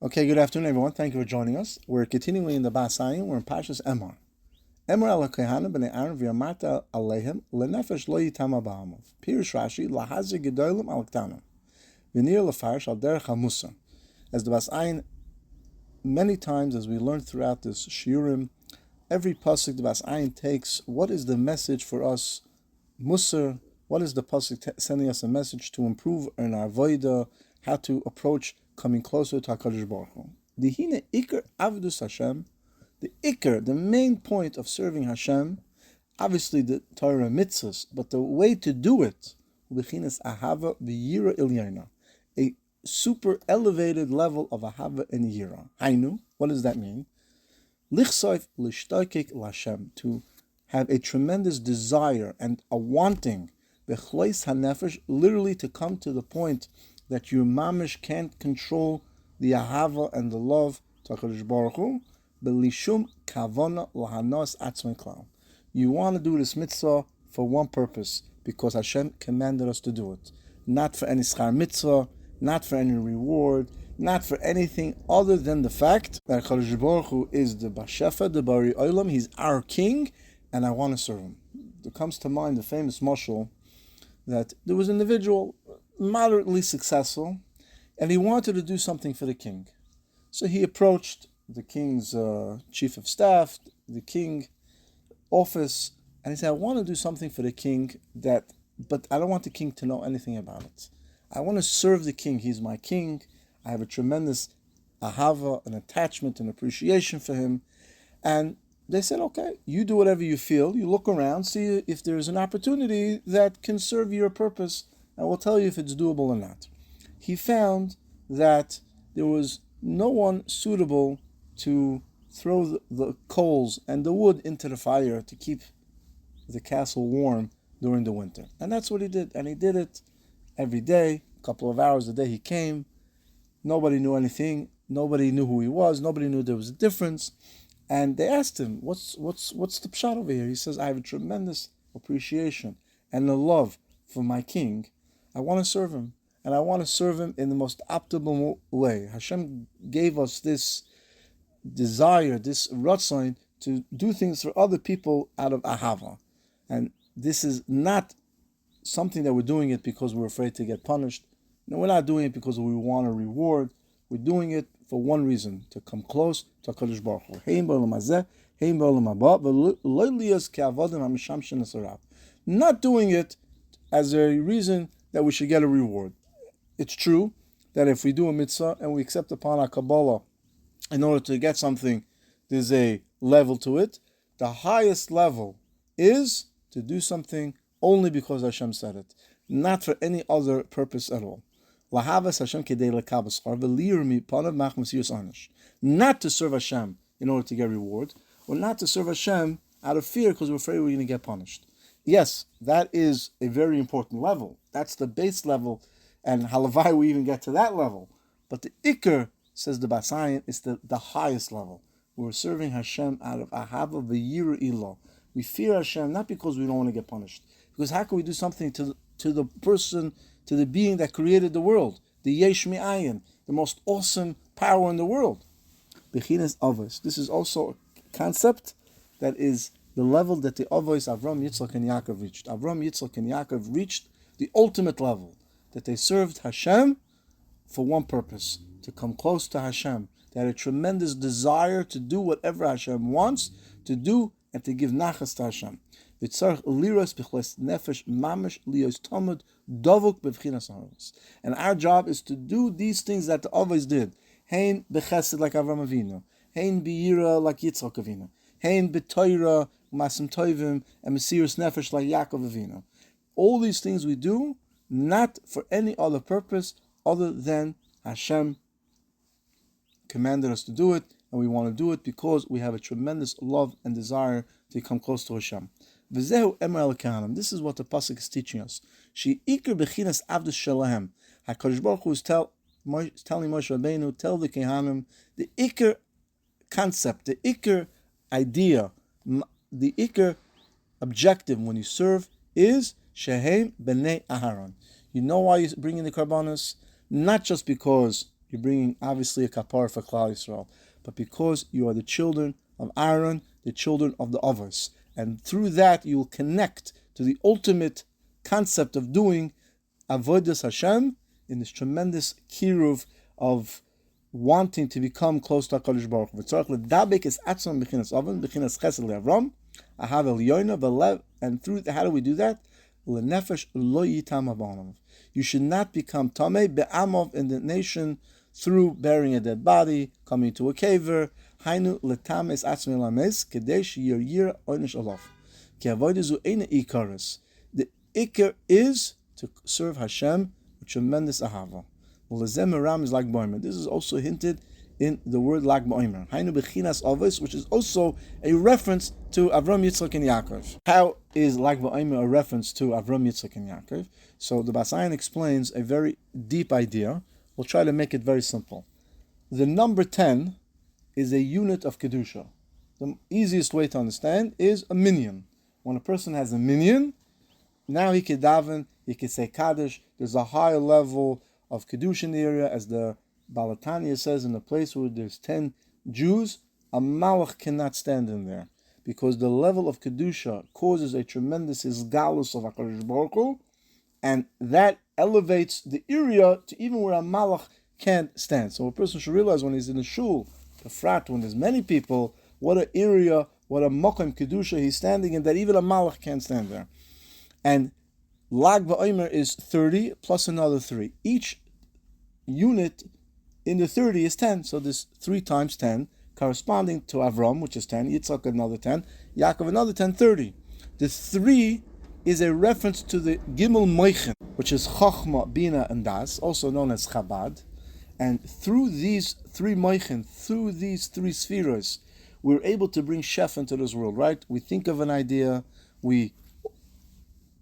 Okay, good afternoon, everyone. Thank you for joining us. We're continuing in the Ayin. We're in Parshat Emor. Emor ala kohanim b'nei Aaron v'yamarta alehem lenefesh lo yitama ba'amav. Pirush Rashi lahazi gedolim al ktanim v'nir lefarsh al derech hamusa. As the Ayin, many times as we learned throughout this shiurim, every pasuk the Ayin takes. What is the message for us? Musar. What is the pasuk sending us a message to improve in our voida? How to approach coming closer to HaKadosh Baruch Hu. Dihine ikar avdus Hashem, the ikar, the main point of serving Hashem, obviously the Torah mitzvahs, but the way to do it, b'chinas ahava v'yira ilyayna, a super elevated level of ahava and yira. Hainu, what does that mean? Lichsoif l'shtoikik l'Hashem, to have a tremendous desire and a wanting, b'chleis hanefesh, literally to come to the point that your mamish can't control the ahava and the love to HaKadosh Baruch Hu, b'lishum kavona lahanos atzmei klal. You want to do this mitzvah for one purpose, because Hashem commanded us to do it. Not for any schar mitzvah, not for any reward, not for anything other than the fact that HaKadosh Baruch Hu is the Bashefa, the Bari Olam, He's our King, and I want to serve Him. There comes to mind the famous mashal that there was an individual moderately successful, and he wanted to do something for the king. So he approached the king's chief of staff, the king office, and he said, I want to do something for the king, but I don't want the king to know anything about it. I want to serve the king. He's my king. I have a tremendous ahava, an attachment, an appreciation for him. And they said, okay, you do whatever you feel. You look around, see if there's an opportunity that can serve your purpose, and we'll tell you if it's doable or not. He found that there was no one suitable to throw the coals and the wood into the fire to keep the castle warm during the winter. And that's what he did. And he did it every day, a couple of hours a day he came. Nobody knew anything. Nobody knew who he was. Nobody knew there was a difference. And they asked him, what's the pshat over here? He says, I have a tremendous appreciation and a love for my king. I want to serve him, and I want to serve him in the most optimal way. Hashem gave us this desire, this ratzon, to do things for other people out of ahava. And this is not something that we're doing it because we're afraid to get punished. No, we're not doing it because we want a reward. We're doing it for one reason, to come close to HaKadosh Baruch Hu. Not doing it as a reason that we should get a reward. It's true that if we do a mitzvah and we accept upon our Kabbalah in order to get something, there's a level to it. The highest level is to do something only because Hashem said it, not for any other purpose at all. Not to serve Hashem in order to get reward, or not to serve Hashem out of fear because we're afraid we're going to get punished. Yes, that is a very important level. That's the base level, and halavai we even get to that level. But the ikar, says the Ayin, is the highest level. We're serving Hashem out of ahava v'yira ilo. We fear Hashem not because we don't want to get punished. Because how can we do something to the person, to the being that created the world, the yesh Ayin, the most awesome power in the world? Bechinas avos. This is also a concept that is the level that the avos Avram, Yitzchak, and Yaakov reached. Avram, Yitzchak, and Yaakov reached the ultimate level, that they served Hashem for one purpose, to come close to Hashem. They had a tremendous desire to do whatever Hashem wants to do and to give nachas to Hashem. And our job is to do these things that the avos did. Hein bechesed like Avram Avinu. Hein biyira like Yitzchak Avinu. Hein b'toira, masim tovim, and mesirus nefesh like Yaakov Avinu. All these things we do not for any other purpose other than Hashem commanded us to do it, and we want to do it because we have a tremendous love and desire to come close to Hashem. V'zehu Emor al-Kahanim. This is what the pasuk is teaching us. She ikar bechinas avdus shelahem. HaKadosh Baruch Hu is telling Moshe Rabbeinu, tell the Kehanim, the ikar concept, the ikar idea, the ikar objective when you serve is shehem b'nei Aharon. You know why you're bringing the karbanos? Not just because you're bringing obviously a kapara for Klal Yisrael, but because you are the children of Aaron, the children of the Avos, and through that you will connect to the ultimate concept of doing avodas Hashem in this tremendous kiruv of wanting to become close to HaKadosh Baruch Hu. And through how do we do that? You should not become tameh be'amov in the nation through burying a dead body, coming to a caver. Hainu letames atzmei lames kadesh yir oynish alof. Ki avodah eina ikaris. The ikar is to serve Hashem with tremendous ahava. Well, the Zemeram is Lag B'Omer. This is also hinted in the word Lag B'Omer. Hainu bechinas avos, which is also a reference to Avram, Yitzchak, and Yaakov. How is Lag B'Omer a reference to Avram, Yitzchak, and Yaakov? So the Ayin explains a very deep idea. We'll try to make it very simple. The number 10 is a unit of Kedusha. The easiest way to understand is a minyan. When a person has a minyan, now he can daven, he can say Kaddish. There's a higher level of Kedusha in the area, as the Balatanya says, in a place where there's 10 Jews, a Malach cannot stand in there, because the level of Kedusha causes a tremendous isgalus of HaKadosh Baruch Hu, and that elevates the area to even where a Malach can't stand. So a person should realize when he's in a shul, a frat, when there's many people, what an area, what a Mokim Kedusha he's standing in, that even a Malach can't stand there. And Lag B'Omer is 30 plus another 3. Each unit in the 30 is 10. So this 3 times 10, corresponding to Avram, which is 10, Yitzchak another 10, Yaakov another 10, 30. The 3 is a reference to the Gimel Moichen, which is Chochma, Bina, and Das, also known as Chabad. And through these 3 Moichen, through these 3 spheres, we're able to bring Shef into this world, right? We think of an idea, we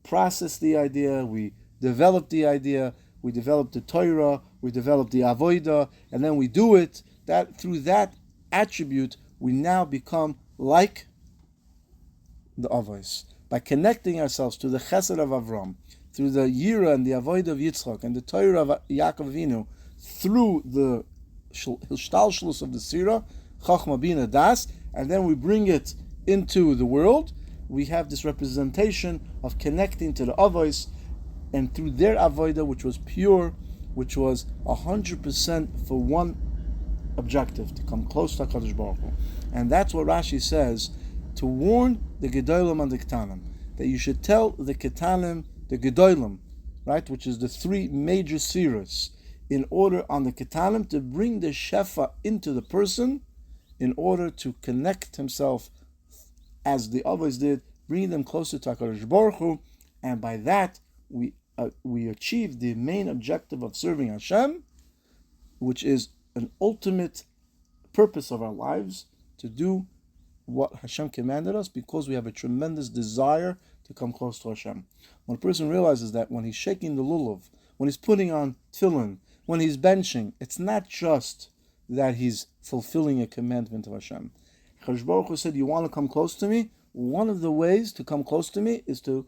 process the idea, we develop the idea, we develop the Torah, we develop the Avodah, and then we do it. That through that attribute, we now become like the Avos. By connecting ourselves to the Chesed of Avram, through the Yira and the Avodah of Yitzchak, and the Torah of Yaakov Avinu, through the Shtalshlus of the Sirah, Chachma Bina Das, and then we bring it into the world, we have this representation of connecting to the Avos, and through their Avodah, which was pure, which was 100% for one objective, to come close to HaKadosh Baruch Hu. And that's what Rashi says, to warn the Gedolim and the Ketanim, that you should tell the Ketanim, the Gedolim, right, which is the 3 major seers, in order on the Ketanim to bring the Shefa into the person, in order to connect himself, as the Avos did, bring them closer to HaKadosh Baruch Hu, and by that we achieve the main objective of serving Hashem, which is an ultimate purpose of our lives, to do what Hashem commanded us, because we have a tremendous desire to come close to Hashem. When a person realizes that when he's shaking the lulav, when he's putting on tefillin, when he's benching, it's not just that he's fulfilling a commandment of Hashem. Chadosh Baruch Hu said, you want to come close to me? One of the ways to come close to me is to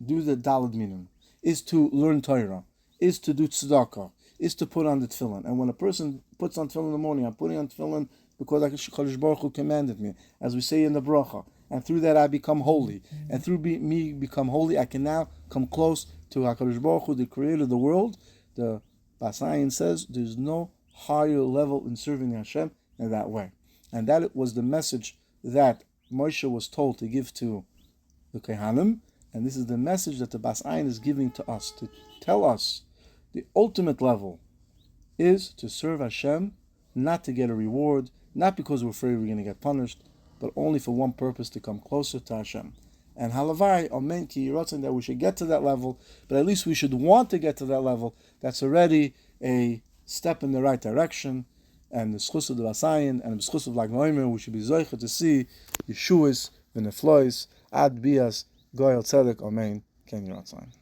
do the Daled Minim, is to learn Torah, is to do tzedakah, is to put on the tefillin. And when a person puts on tefillin in the morning, I'm putting on tefillin because HaKadosh Baruch Hu commanded me, as we say in the bracha. And through that I become holy. And through me become holy, I can now come close to HaKadosh Baruch Hu, the creator of the world. The Ayin says there's no higher level in serving Hashem in that way. And that was the message that Moshe was told to give to the Kehanim. And this is the message that the Ayin is giving to us, to tell us the ultimate level is to serve Hashem, not to get a reward, not because we're afraid we're going to get punished, but only for one purpose, to come closer to Hashem. And halavai, amen, ki yiratzon, that we should get to that level, but at least we should want to get to that level. That's already a step in the right direction. And the schus of the Ayin and the schus of Lag B'Omer, we should be zoicha to see Yeshua's v'neflois ad bias goyal tzedek, amen, ken yiratzon.